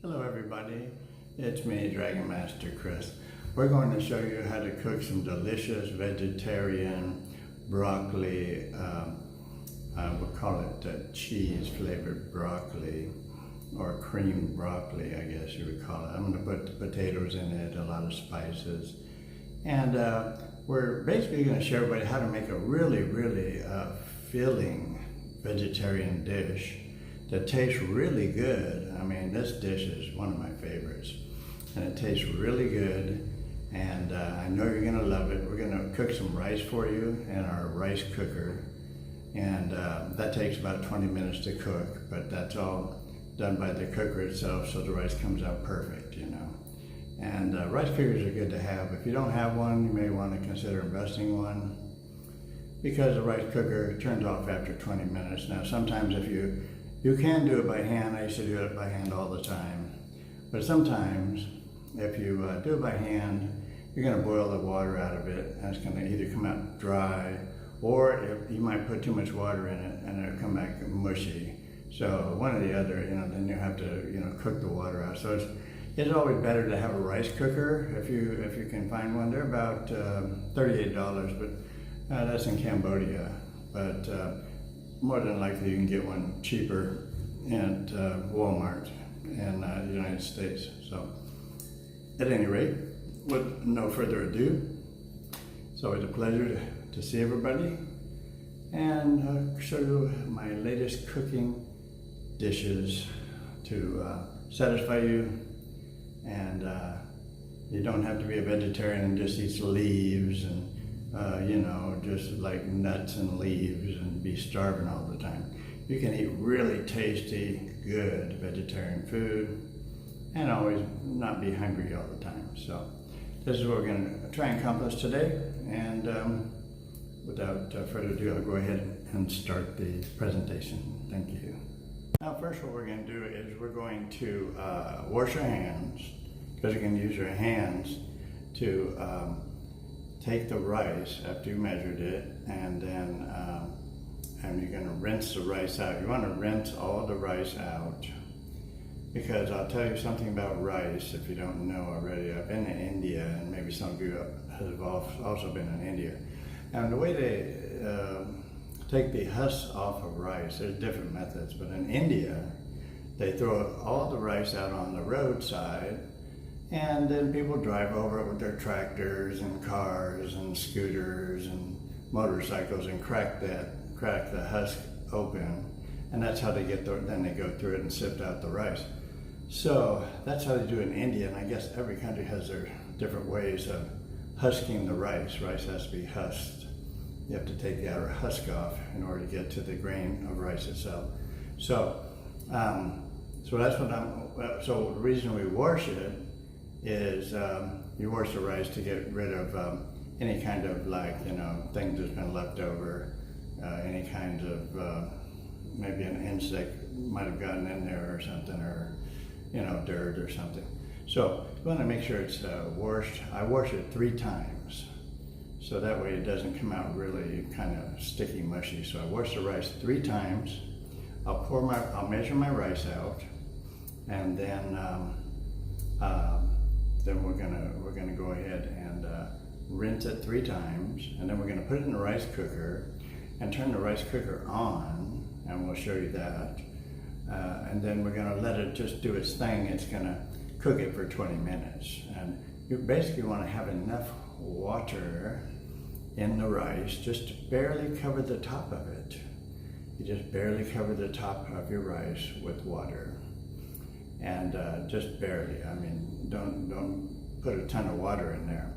Hello everybody, it's me, Dragon Master Chris. We're going to show you how to cook some delicious vegetarian broccoli, we'll call it cheese flavored broccoli, or cream broccoli, I guess you would call it. I'm going to put the potatoes in it, a lot of spices, and we're basically going to show everybody how to make a really filling vegetarian dish that tastes really good. I mean, this dish is one of my favorites, and it tastes really good, and I know you're gonna love it. We're gonna cook some rice for you in our rice cooker, and that takes about 20 minutes to cook, but that's all done by the cooker itself, so the rice comes out perfect, you know. And rice cookers are good to have. If you don't have one, you may want to consider investing one, because the rice cooker turns off after 20 minutes. Now, sometimes if you can do it by hand. I used to do it by hand all the time. But sometimes, if you do it by hand, you're going to boil the water out of it, and it's going to either come out dry, or you might put too much water in it, and it'll come back mushy. So one or the other, you know, then you have to, you know, cook the water out. So it's always better to have a rice cooker if you can find one. They're about $38, but that's in Cambodia. But more than likely you can get one cheaper at Walmart in the United States. So at any rate, with no further ado, it's always a pleasure to see everybody and show you my latest cooking dishes to satisfy you. And you don't have to be a vegetarian and just eat leaves and you know, just like nuts and leaves and be starving all the time. You can eat really tasty, good vegetarian food and always not be hungry all the time. So this is what we're going to try and accomplish today. And without further ado, I'll go ahead and start the presentation. Thank you. Now, first what we're going to do is we're going to wash our hands, because you can use your hands to take the rice after you measured it, and then you're going to rinse the rice out. You want to rinse all the rice out, because I'll tell you something about rice if you don't know already. I've been in India, and maybe some of you have also been in India. And the way they take the husks off of rice, there's different methods, but in India, they throw all the rice out on the roadside, and then people drive over it with their tractors and cars and scooters and motorcycles and crack the husk open, and that's how they get then they go through it and sift out the rice. So that's how they do it in India, and I guess every country has their different ways of husking the rice. Rice has to be husked. You have to take the outer husk off in order to get to the grain of rice itself. So, so that's what so the reason we wash it is you wash the rice to get rid of any kind of, like, you know, things that's been left over, any kind of maybe an insect might have gotten in there or something, or, you know, dirt or something. So you want to make sure it's washed. I wash it 3 times, so that way it doesn't come out really kind of sticky, mushy. So I wash the rice 3 times. I'll measure my rice out, and then we're gonna go ahead and rinse it 3 times, and then we're gonna put it in the rice cooker and turn the rice cooker on, and we'll show you that. And then we're gonna let it just do its thing. It's gonna cook it for 20 minutes, and you basically want to have enough water in the rice just to barely cover the top of it. You just barely cover the top of your rice with water, and just barely. I mean, don't put a ton of water in there,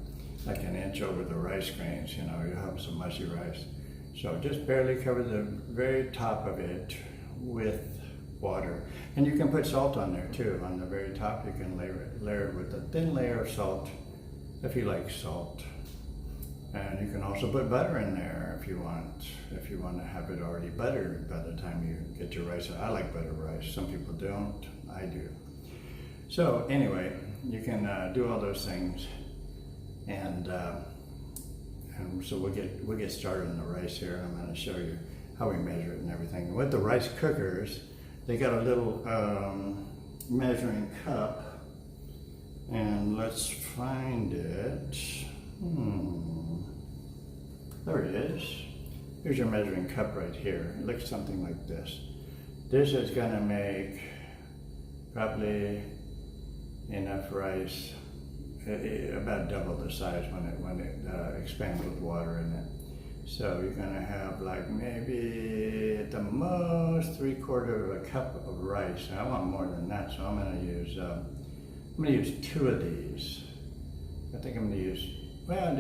like an inch over the rice grains. You know, you'll have some mushy rice. So just barely cover the very top of it with water. And you can put salt on there too. On the very top, you can layer it with a thin layer of salt, if you like salt. And you can also put butter in there if you want to have it already buttered by the time you get your rice. I like buttered rice. Some people don't. I do. So anyway, you can do all those things, and so we'll get started on the rice here. I'm going to show you how we measure it and everything. With the rice cookers, they got a little measuring cup, and let's find it. There it is. Here's your measuring cup right here. It looks something like this. This is gonna make probably enough rice, about double the size when it expands with water in it. So you're gonna have like maybe at the most 3/4 of a cup of rice. I want more than that, so I'm gonna use 2 of these. I think I'm gonna use, I'm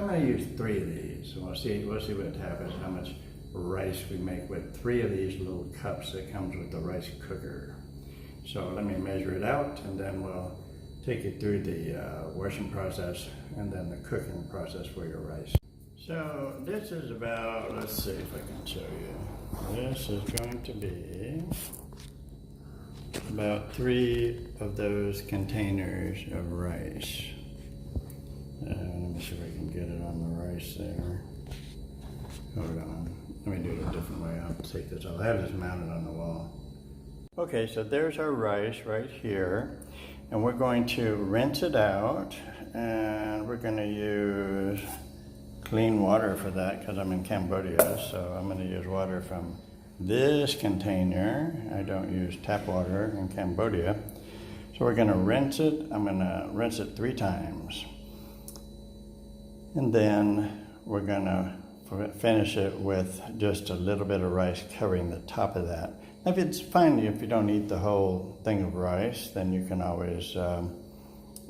gonna use 3 of these. So we'll see what happens, how much rice we make with 3 of these little cups that comes with the rice cooker. So let me measure it out, and then we'll take you through the washing process and then the cooking process for your rice. So this is about, let's see if I can show you. This is going to be about 3 of those containers of rice. Let me see if I can get it on the rice there. Hold on, let me do it a different way. I'll take this, I'll have this mounted on the wall. Okay, so there's our rice right here. And we're going to rinse it out, and we're going to use clean water for that because I'm in Cambodia, so I'm going to use water from this container. I don't use tap water in Cambodia. So we're going to rinse it. I'm going to rinse it 3 times. And then we're going to finish it with just a little bit of rice covering the top of that. If it's fine, if you don't eat the whole thing of rice, then you can always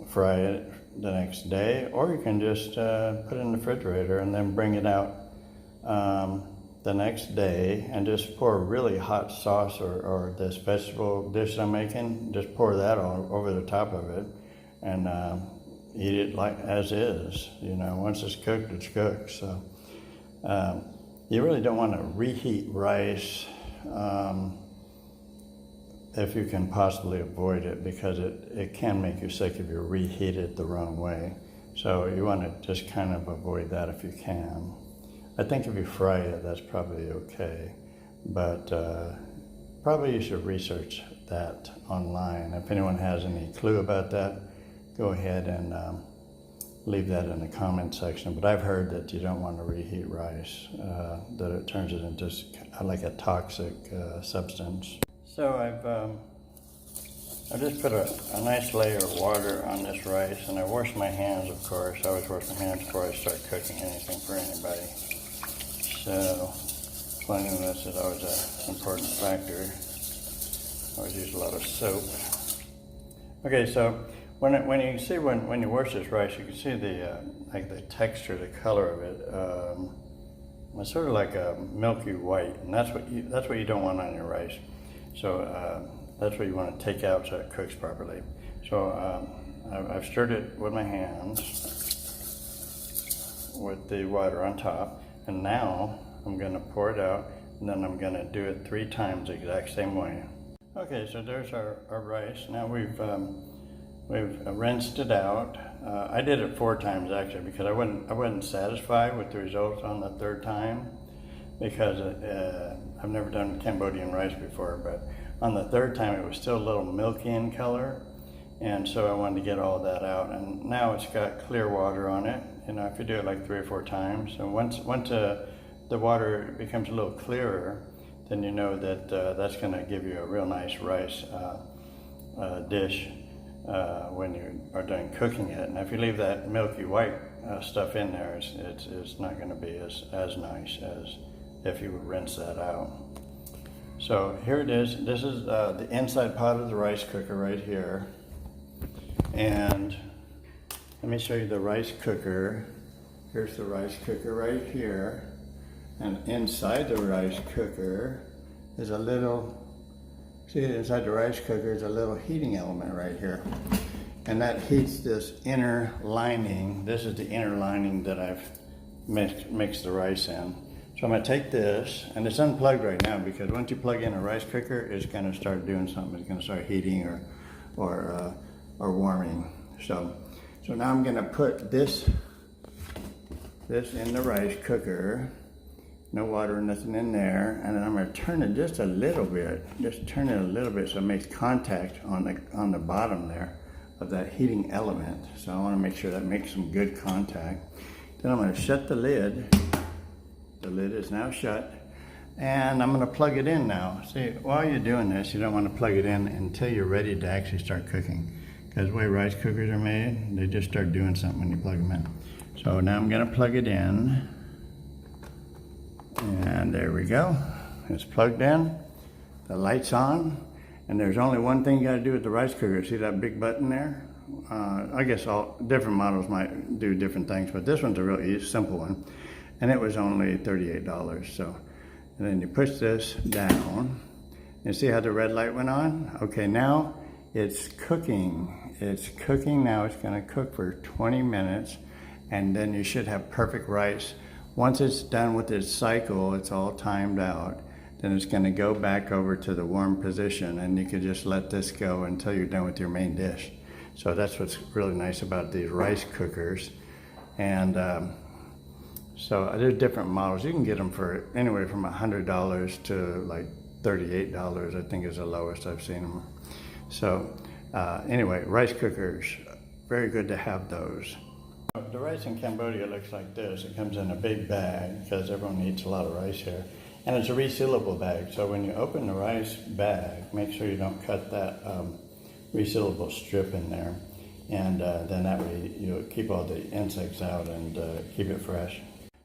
fry it the next day, or you can just put it in the refrigerator and then bring it out the next day and just pour a really hot sauce or this vegetable dish I'm making, just pour that all over the top of it and eat it like as is. You know, once it's cooked, it's cooked. So you really don't want to reheat rice if you can possibly avoid it, because it can make you sick if you reheat it the wrong way. So you want to just kind of avoid that if you can. I think if you fry it, that's probably okay, but probably you should research that online. If anyone has any clue about that, go ahead and leave that in the comment section. But I've heard that you don't want to reheat rice, that it turns it into like a toxic substance. So I've just put a nice layer of water on this rice, and I wash my hands, of course. I always wash my hands before I start cooking anything for anybody. So cleanliness is always an important factor. I always use a lot of soap. Okay, so when you see when you wash this rice, you can see the texture, the color of it. It's sort of like a milky white, and that's what you don't want on your rice. So that's what you want to take out so it cooks properly. So I've stirred it with my hands with the water on top, and now I'm going to pour it out, and then I'm going to do it 3 times the exact same way. Okay, so there's our rice. Now we've rinsed it out. I did it 4 times actually, because I wasn't satisfied with the results on the 3rd time, because I've never done Cambodian rice before, but on the 3rd time it was still a little milky in color, and so I wanted to get all that out. And now it's got clear water on it. You know, if you do it like 3 or 4 times, and once the water becomes a little clearer, then you know that that's going to give you a real nice rice dish when you are done cooking it. And if you leave that milky white stuff in there, it's not going to be as nice as if you would rinse that out. So here it is. This is the inside pot of the rice cooker right here. And let me show you the rice cooker. Here's the rice cooker right here. And inside the rice cooker is a little, see inside the rice cooker is a little heating element right here. And that heats this inner lining. This is the inner lining that I've mixed the rice in. So I'm going to take this, and it's unplugged right now, because once you plug in a rice cooker, it's going to start doing something. It's going to start heating or warming. So now I'm going to put this in the rice cooker, No water or nothing in there. And then I'm gonna turn it just a little bit. Just turn it a little bit so it makes contact on the bottom there of that heating element. So I wanna make sure that makes some good contact. Then I'm gonna shut the lid. The lid is now shut. And I'm gonna plug it in now. See, while you're doing this, you don't wanna plug it in until you're ready to actually start cooking. Because the way rice cookers are made, they just start doing something when you plug them in. So now I'm gonna plug it in. And there we go. It's plugged in. The light's on. And there's only one thing you gotta do with the rice cooker. See that big button there? I guess all different models might do different things, but this one's a real easy, simple one. And it was only $38, so. And then you push this down. You see how the red light went on? Okay, now it's cooking. It's cooking now. It's gonna cook for 20 minutes, and then you should have perfect rice. Once it's done with its cycle, it's all timed out, then it's gonna go back over to the warm position, and you can just let this go until you're done with your main dish. So that's what's really nice about these rice cookers. And so there's different models. You can get them for anywhere from $100 to like $38, I think is the lowest I've seen them. So anyway, rice cookers, very good to have those. The rice in Cambodia looks like this. It comes in a big bag because everyone eats a lot of rice here. And it's a resealable bag. So when you open the rice bag, make sure you don't cut that resealable strip in there. And then that way you'll keep all the insects out and keep it fresh.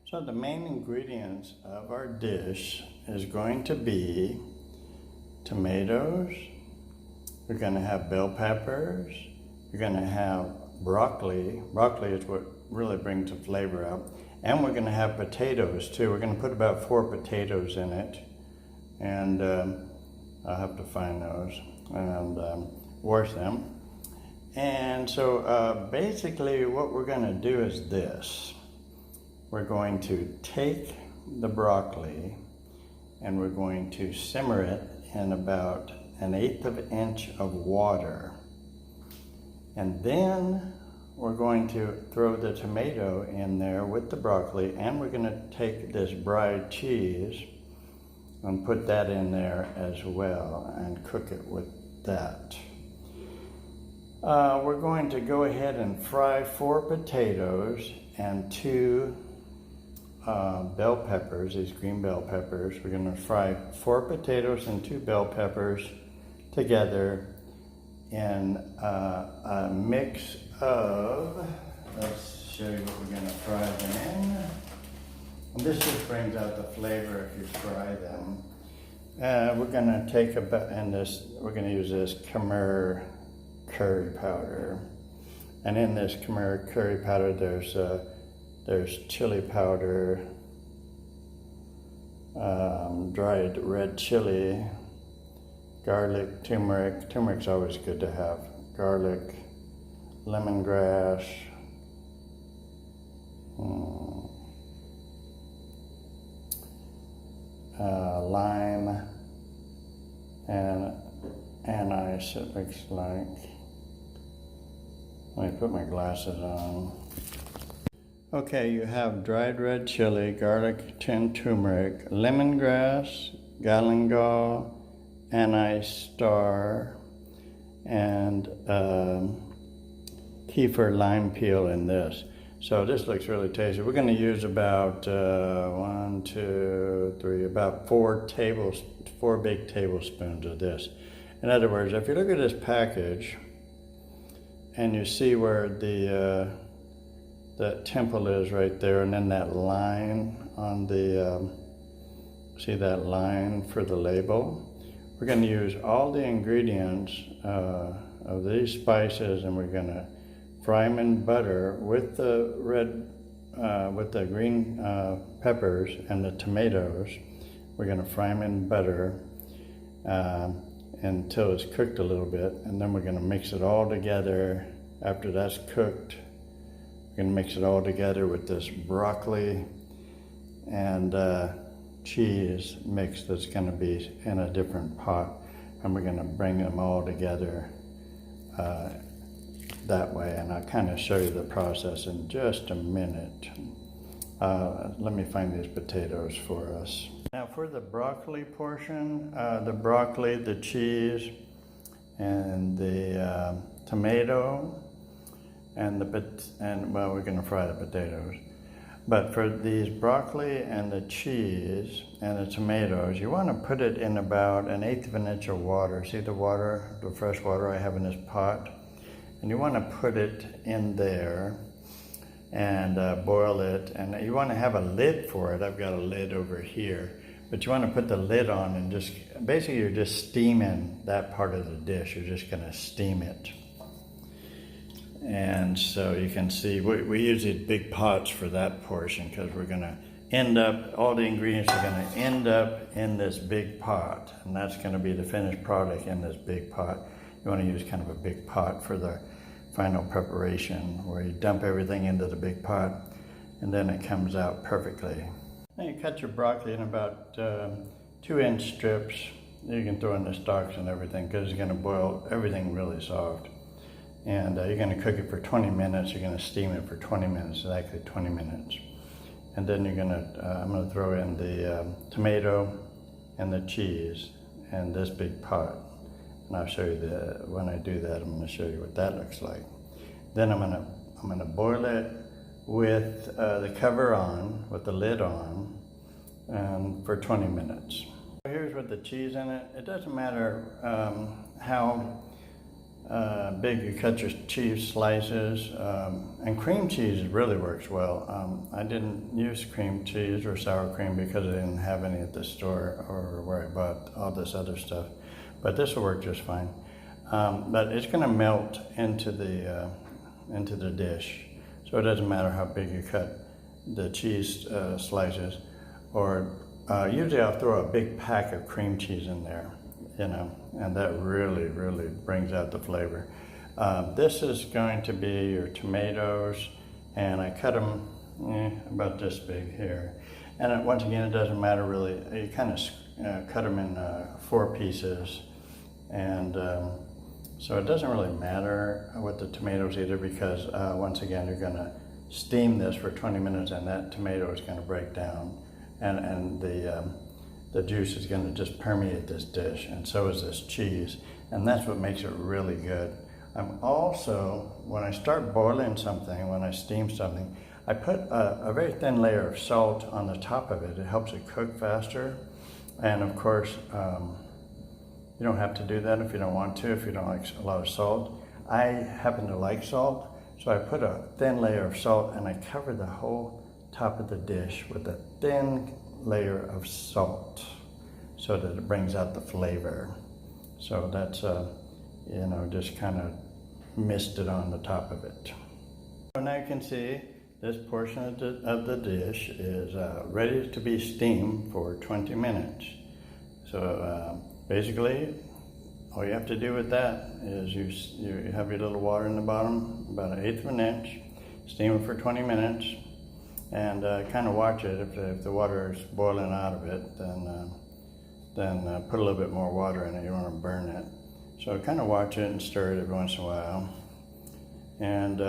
So the main ingredients of our dish is going to be tomatoes. We're going to have bell peppers. We're going to have broccoli. Broccoli is what really brings the flavor out. And we're going to have potatoes too. We're going to put about 4 potatoes in it. And I'll have to find those and wash them. And so basically what we're going to do is this. We're going to take the broccoli and we're going to simmer it in about 1/8 of an inch of water. And then we're going to throw the tomato in there with the broccoli, and we're going to take this fried cheese and put that in there as well and cook it with that. We're going to go ahead and fry 4 potatoes and 2 bell peppers, these green bell peppers. We're going to fry 4 potatoes and 2 bell peppers together in a mix of, let's show you what we're going to fry them in. And this just brings out the flavor if you fry them. We're going to take we're going to use this Khmer curry powder. And in this Khmer curry powder, there's chili powder, dried red chili, garlic, turmeric. Turmeric's always good to have. Garlic, lemongrass, lime, and anise, it looks like. Let me put my glasses on. Okay, you have dried red chili, garlic, turmeric, lemongrass, galangal, anise star, and kefir lime peel in this. So this looks really tasty. We're going to use about 4 big tablespoons of this. In other words, if you look at this package and you see where that temple is right there, and then that line on the, see that line for the label? We're going to use all the ingredients of these spices, and we're going to fry them in butter with the green peppers and the tomatoes. We're going to fry them in butter until it's cooked a little bit, and then we're going to mix it all together. After that's cooked, we're going to mix it all together with this broccoli and cheese mix that's going to be in a different pot, and we're going to bring them all together that way. And I'll kind of show you the process in just a minute. Let me find these potatoes for us. Now for the broccoli portion, the broccoli, the cheese, and the tomato, and well, we're going to fry the potatoes. But for these broccoli and the cheese and the tomatoes, you want to put it in about 1/8 of an inch of water. See the water, the fresh water I have in this pot? And you want to put it in there and boil it. And you want to have a lid for it. I've got a lid over here. But you want to put the lid on and just, basically you're just steaming that part of the dish. You're just going to steam it. And so you can see, we use these big pots for that portion because we're going to end up, all the ingredients are going to end up in this big pot. And that's going to be the finished product in this big pot. You want to use kind of a big pot for the final preparation where you dump everything into the big pot and then it comes out perfectly. Then you cut your broccoli in about 2-inch strips. You can throw in the stalks and everything because it's going to boil everything really soft. And you're going to cook it for 20 minutes. You're going to steam it for 20 minutes, exactly 20 minutes. And then you're going to, I'm going to throw in the tomato and the cheese in this big pot. And I'll show you when I do that, I'm going to show you what that looks like. Then I'm going to boil it with the cover on, with the lid on, for 20 minutes. Here's with the cheese in it. It doesn't matter how big you cut your cheese slices, and cream cheese really works well. I didn't use cream cheese or sour cream because I didn't have any at the store or where I bought all this other stuff, but this will work just fine. But it's going to melt into the dish, so it doesn't matter how big you cut the cheese slices. Or usually I'll throw a big pack of cream cheese in there, you know, and that really brings out the flavor. This is going to be your tomatoes, and I cut them about this big here. And once again, it doesn't matter really. You kind of cut them in 4 pieces, and so it doesn't really matter with the tomatoes either, because once again, you're going to steam this for 20 minutes, and that tomato is going to break down, and the juice is going to just permeate this dish, and so is this cheese, and that's what makes it really good. I'm also, when I start boiling something, when I steam something, I put a very thin layer of salt on the top of it. It helps it cook faster, and of course, you don't have to do that if you don't want to, if you don't like a lot of salt. I happen to like salt, so I put a thin layer of salt and I cover the whole top of the dish with a thin layer of salt so that it brings out the flavor. So that's, you know, just kind of misted on the top of it. So now you can see this portion of the dish is ready to be steamed for 20 minutes. So basically, all you have to do with that is you have your little water in the bottom, about 1/8 of an inch, steam it for 20 minutes, and kind of watch it. If the water is boiling out of it, then put a little bit more water in it. You don't want to burn it. So kind of watch it and stir it every once in a while. And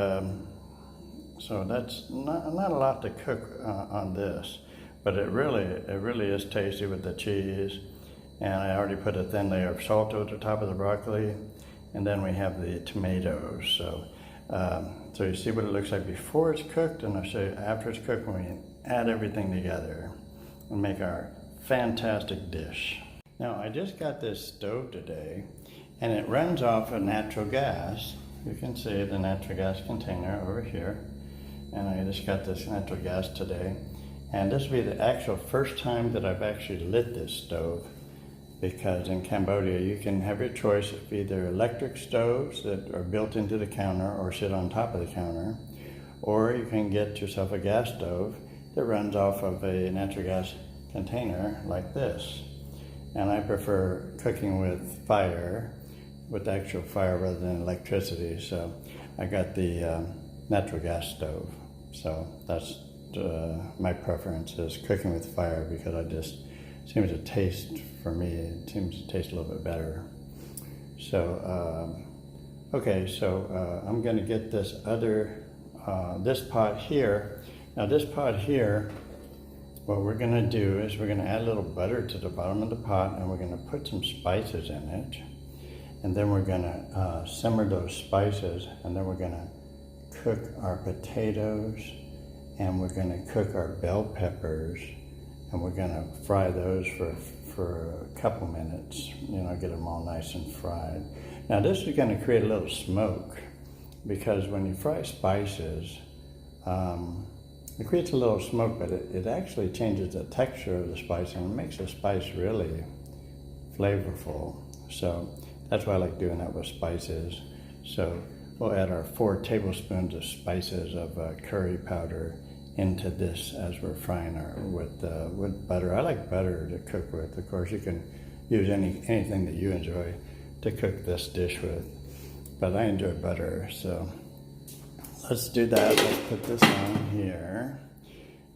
so that's not a lot to cook on this, but it really is tasty with the cheese. And I already put a thin layer of salt over the top of the broccoli, and then we have the tomatoes. So, so you see what it looks like before it's cooked, and I'll show you after it's cooked when we add everything together and make our fantastic dish. Now, I just got this stove today, and it runs off of natural gas. You can see the natural gas container over here, and I just got this natural gas today. And this will be the actual first time that I've actually lit this stove, because in Cambodia you can have your choice of either electric stoves that are built into the counter or sit on top of the counter, or you can get yourself a gas stove that runs off of a natural gas container like this. And I prefer cooking with fire, with actual fire rather than electricity, so I got the natural gas stove. So that's my preference, is cooking with fire, because I just seems to taste, for me, it seems to taste a little bit better. So, okay, so I'm gonna get this other, this pot here, Now this pot here, what we're gonna do is we're gonna add a little butter to the bottom of the pot, and we're gonna put some spices in it. And then we're gonna simmer those spices, and then we're gonna cook our potatoes, and we're gonna cook our bell peppers, and we're gonna fry those for a couple minutes, you know, get them all nice and fried. Now this is gonna create a little smoke, because when you fry spices, it creates a little smoke, but it actually changes the texture of the spice, and it makes the spice really flavorful. So that's why I like doing that with spices. So we'll add our 4 tablespoons of spices of curry powder into this as we're frying with butter. I like butter to cook with. Of course, you can use anything that you enjoy to cook this dish with, but I enjoy butter. So let's do that. Let's put this on here,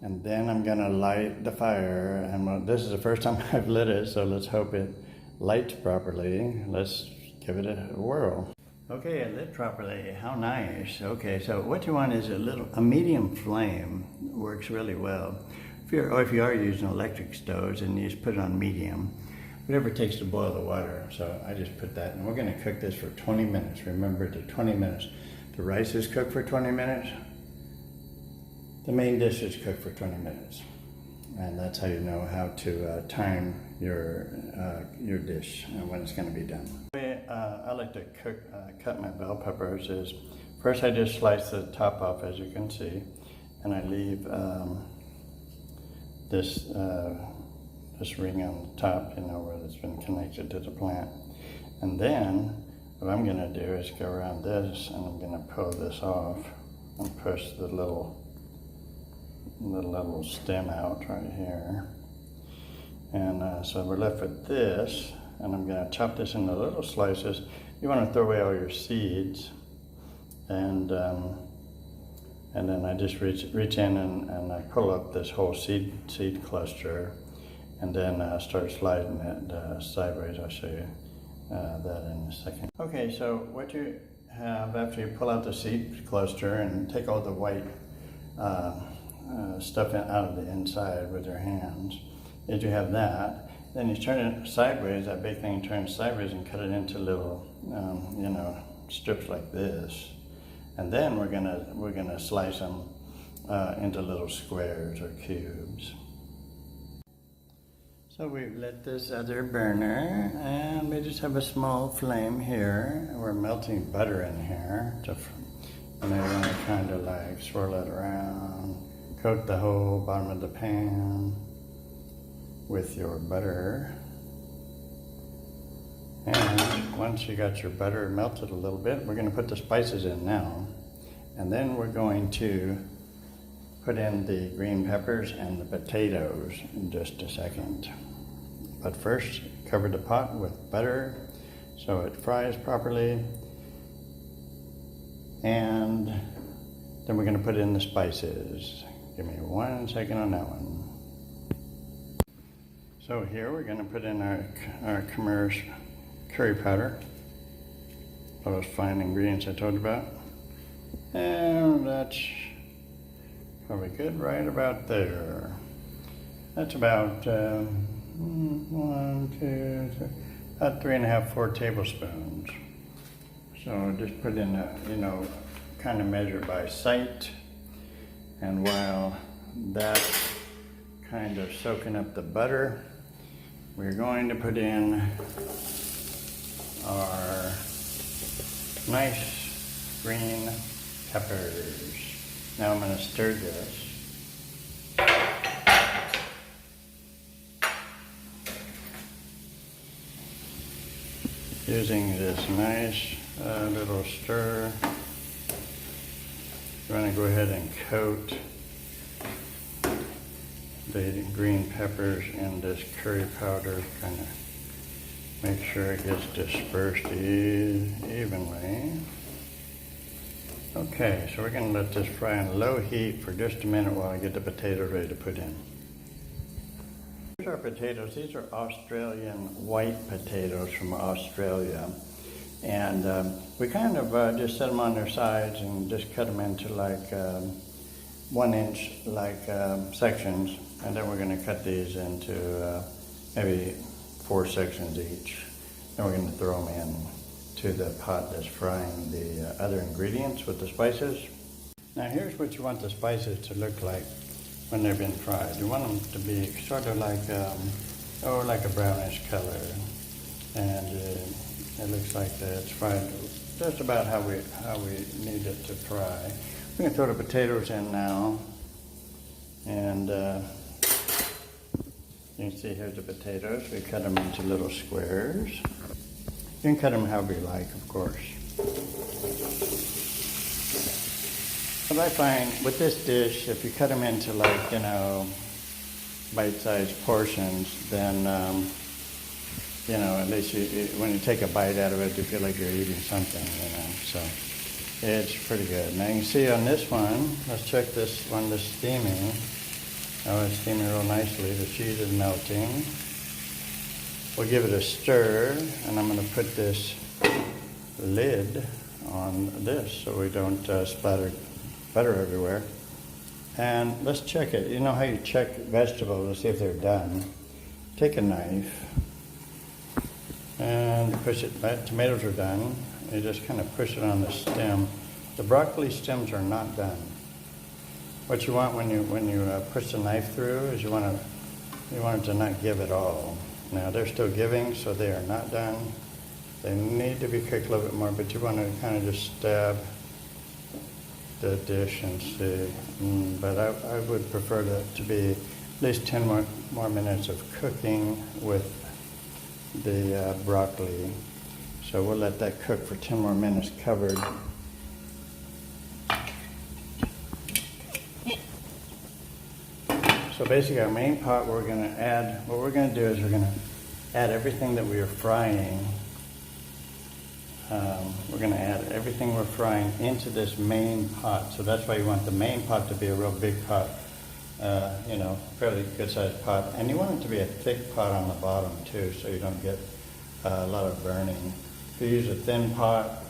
and then I'm gonna light the fire. And this is the first time I've lit it, so let's hope it lights properly. Let's give it a whirl. Okay, it lit properly. How nice. Okay, so what you want is a medium flame. Works really well. If you are using electric stoves, and you just put it on medium, whatever it takes to boil the water. So I just put that, and we're gonna cook this for 20 minutes. Remember, the 20 minutes. The rice is cooked for 20 minutes. The main dish is cooked for 20 minutes. And that's how you know how to time your dish and when it's going to be done. The way I like to cut my bell peppers is, first I just slice the top off, as you can see, and I leave this ring on the top, you know, where it's been connected to the plant. And then what I'm going to do is go around this, and I'm going to pull this off and push the little stem out right here. And so we're left with this, and I'm going to chop this into little slices. You want to throw away all your seeds, and then I just reach in and I pull up this whole seed cluster, and then start sliding it sideways. I'll show you that in a second. Okay, so what you have after you pull out the seed cluster and take all the white stuff out of the inside with your hands, is you have that. Then you turn it sideways, that big thing turns sideways, and cut it into little, you know, strips like this. And then we're gonna slice them into little squares or cubes. So we've lit this other burner, and we just have a small flame here. We're melting butter in here, and then we're gonna kind of like swirl it around. Coat the whole bottom of the pan with your butter. And once you got your butter melted a little bit, we're going to put the spices in now. And then we're going to put in the green peppers and the potatoes in just a second. But first, cover the pot with butter so it fries properly. And then we're going to put in the spices. Give me 1 second on that one. So here we're going to put in our commerce curry powder, all those fine ingredients I told you about. And that's probably good right about there. That's about 1, 2, 3, about 3.5, 4 tablespoons. So just put in you know, kind of measure by sight. And while that's kind of soaking up the butter, we're going to put in our nice green peppers. Now I'm going to stir this. Using this nice little stir. I'm going to go ahead and coat the green peppers in this curry powder, kind of make sure it gets dispersed evenly. Okay, so we're going to let this fry on low heat for just a minute while I get the potatoes ready to put in. Here's our potatoes. These are Australian white potatoes from Australia. And we kind of just set them on their sides and just cut them into like, 1-inch like sections, and then we're going to cut these into maybe 4 sections each. Then we're going to throw them in to the pot that's frying the other ingredients with the spices. Now here's what you want the spices to look like when they've been fried. You want them to be sort of like, like a brownish color, and it looks like it's fried just about how we need it to fry. We're going to throw the potatoes in now, and you can see here's the potatoes. We cut them into little squares. You can cut them however you like, of course. But I find with this dish, if you cut them into like, bite-sized portions, then, at least when you take a bite out of it, you feel like you're eating something, so it's pretty good. Now you can see on this one, let's check this one that's steaming. Oh, it's steaming real nicely. The cheese is melting. We'll give it a stir, and I'm going to put this lid on this so we don't splatter butter everywhere. And let's check it. You know how you check vegetables to see if they're done? Take a knife and push it back. Tomatoes are done. You just kind of push it on the stem. The broccoli stems are not done. What you want when you push the knife through is you want it to not give at all. Now they're still giving, so they are not done. They need to be cooked a little bit more, but you want to kind of just stab the dish and see. But I would prefer that to be at least 10 more minutes of cooking with the broccoli. So we'll let that cook for 10 more minutes covered. So basically our main pot, what we're going to do is we're going to add everything that we are frying. We're going to add everything we're frying into this main pot. So that's why you want the main pot to be a real big pot, fairly good sized pot. And you want it to be a thick pot on the bottom too, so you don't get a lot of burning. If you use a thin pot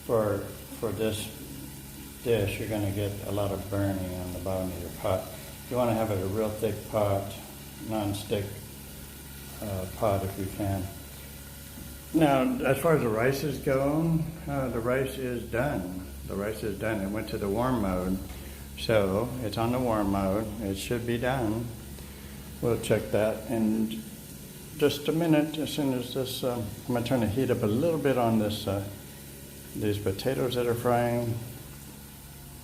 for this dish, you're going to get a lot of burning on the bottom of your pot. You want to have it a real thick pot, non-stick pot if you can. Now, as far as the rices go, the rice is done. The rice is done. It went to the warm mode. So it's on the warm mode. It should be done. We'll check that in just a minute. As soon as this, I'm going to turn the heat up a little bit on this, these potatoes that are frying.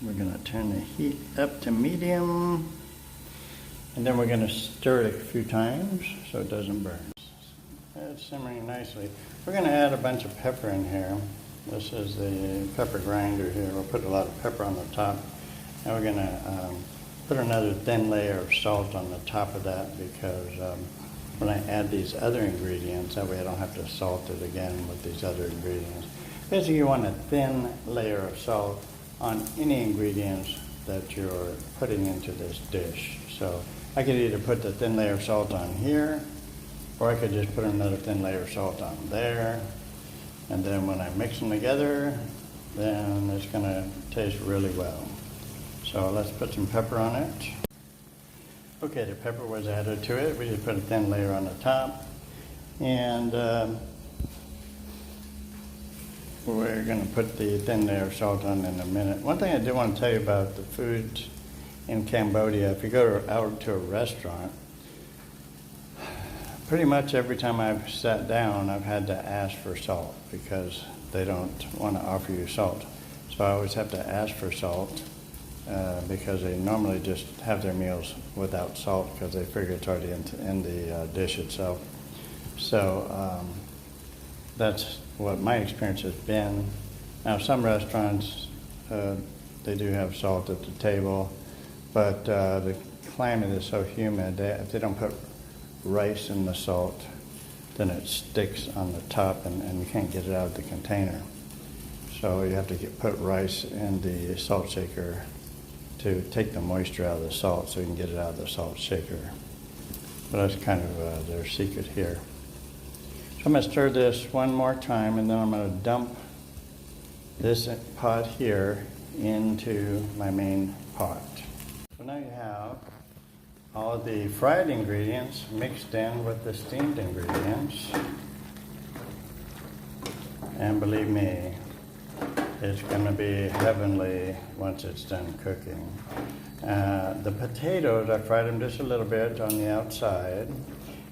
We're going to turn the heat up to medium. And then we're going to stir it a few times so it doesn't burn. It's simmering nicely. We're going to add a bunch of pepper in here. This is the pepper grinder here. We'll put a lot of pepper on the top. And we're going to put another thin layer of salt on the top of that because when I add these other ingredients, that way I don't have to salt it again with these other ingredients. Basically, you want a thin layer of salt on any ingredients that you're putting into this dish. So I could either put the thin layer of salt on here, or I could just put another thin layer of salt on there. And then when I mix them together, then it's going to taste really well. So let's put some pepper on it. Okay, the pepper was added to it. We just put a thin layer on the top. And we're going to put the thin layer of salt on in a minute. One thing I do want to tell you about the food in Cambodia, if you go out to a restaurant, pretty much every time I've sat down, I've had to ask for salt because they don't want to offer you salt. So I always have to ask for salt because they normally just have their meals without salt because they figure it's already in the dish itself. So that's what my experience has been. Now some restaurants, they do have salt at the table, but the climate is so humid, if they don't put rice in the salt, then it sticks on the top and you can't get it out of the container. So you have to put rice in the salt shaker to take the moisture out of the salt so you can get it out of the salt shaker. But that's kind of their secret here. So I'm going to stir this one more time and then I'm going to dump this pot here into my main pot. So now you have all the fried ingredients mixed in with the steamed ingredients. And believe me, it's going to be heavenly once it's done cooking. The potatoes, I fried them just a little bit on the outside,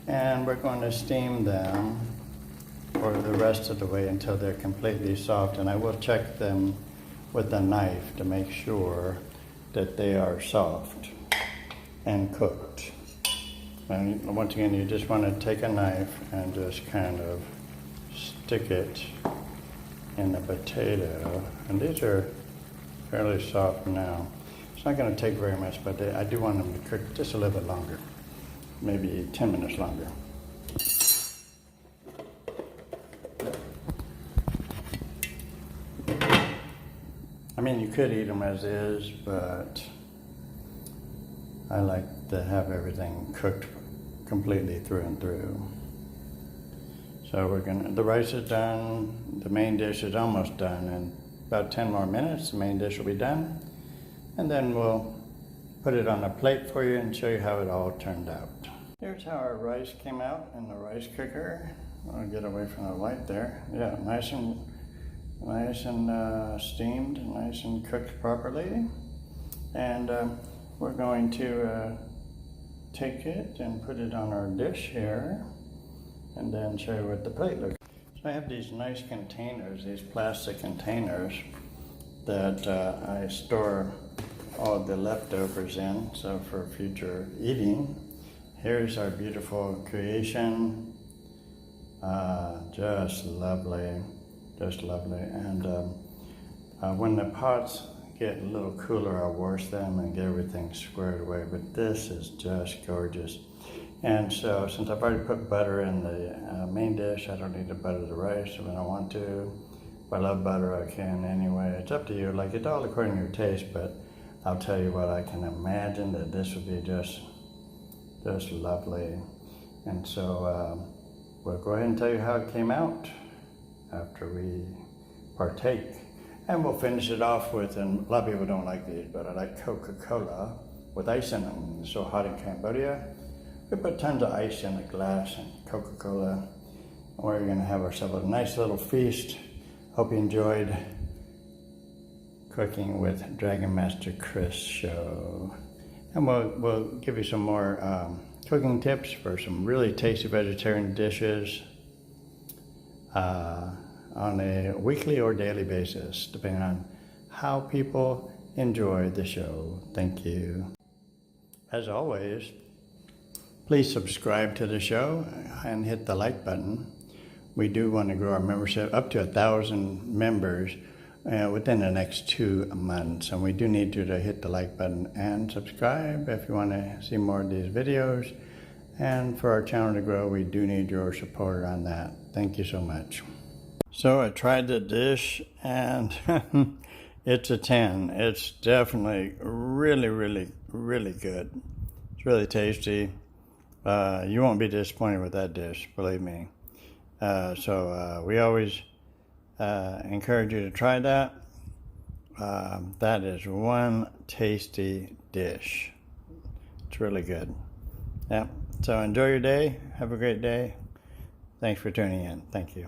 and we're going to steam them for the rest of the way until they're completely soft. And I will check them with a knife to make sure that they are soft and cooked. And once again, you just want to take a knife and just kind of stick it in the potato. And these are fairly soft now. It's not going to take very much, but I do want them to cook just a little bit longer, maybe 10 minutes longer. I mean, you could eat them as is, but I like to have everything cooked completely through and through. So the rice is done, the main dish is almost done. In about 10 more minutes, the main dish will be done. And then we'll put it on a plate for you and show you how it all turned out. Here's how our rice came out in the rice cooker. I'll get away from the light there. Yeah, nice and steamed, nice and cooked properly. And we're going to take it and put it on our dish here, and then show you what the plate looks like. So I have these nice containers, these plastic containers that I store all the leftovers in, so for future eating. Here's our beautiful creation. Just lovely, just lovely. And when the pots get a little cooler, I'll wash them and get everything squared away, but this is just gorgeous. And so since I've already put butter in the main dish, I don't need to butter the rice if I don't want to. If I love butter, I can anyway. It's up to you, like it's all according to your taste, but I'll tell you what, I can imagine that this would be just lovely. And so we'll go ahead and tell you how it came out after we partake. And we'll finish it off with, and a lot of people don't like these, but I like Coca-Cola with ice in them. It's so hot in Cambodia. We put tons of ice in a glass and Coca-Cola. We're gonna have ourselves a nice little feast. Hope you enjoyed Cooking with Dragon Master Chris show. And we'll give you some more cooking tips for some really tasty vegetarian dishes on a weekly or daily basis, depending on how people enjoy the show. Thank you. As always, please subscribe to the show and hit the like button. We do want to grow our membership up to 1,000 members within the next 2 months. And we do need you to hit the like button and subscribe if you want to see more of these videos. And for our channel to grow, we do need your support on that. Thank you so much. So I tried the dish and it's a 10. It's definitely really, really, really good. It's really tasty. You won't be disappointed with that dish, believe me. So we always encourage you to try that. That is one tasty dish. It's really good. Yeah. So enjoy your day. Have a great day. Thanks for tuning in. Thank you.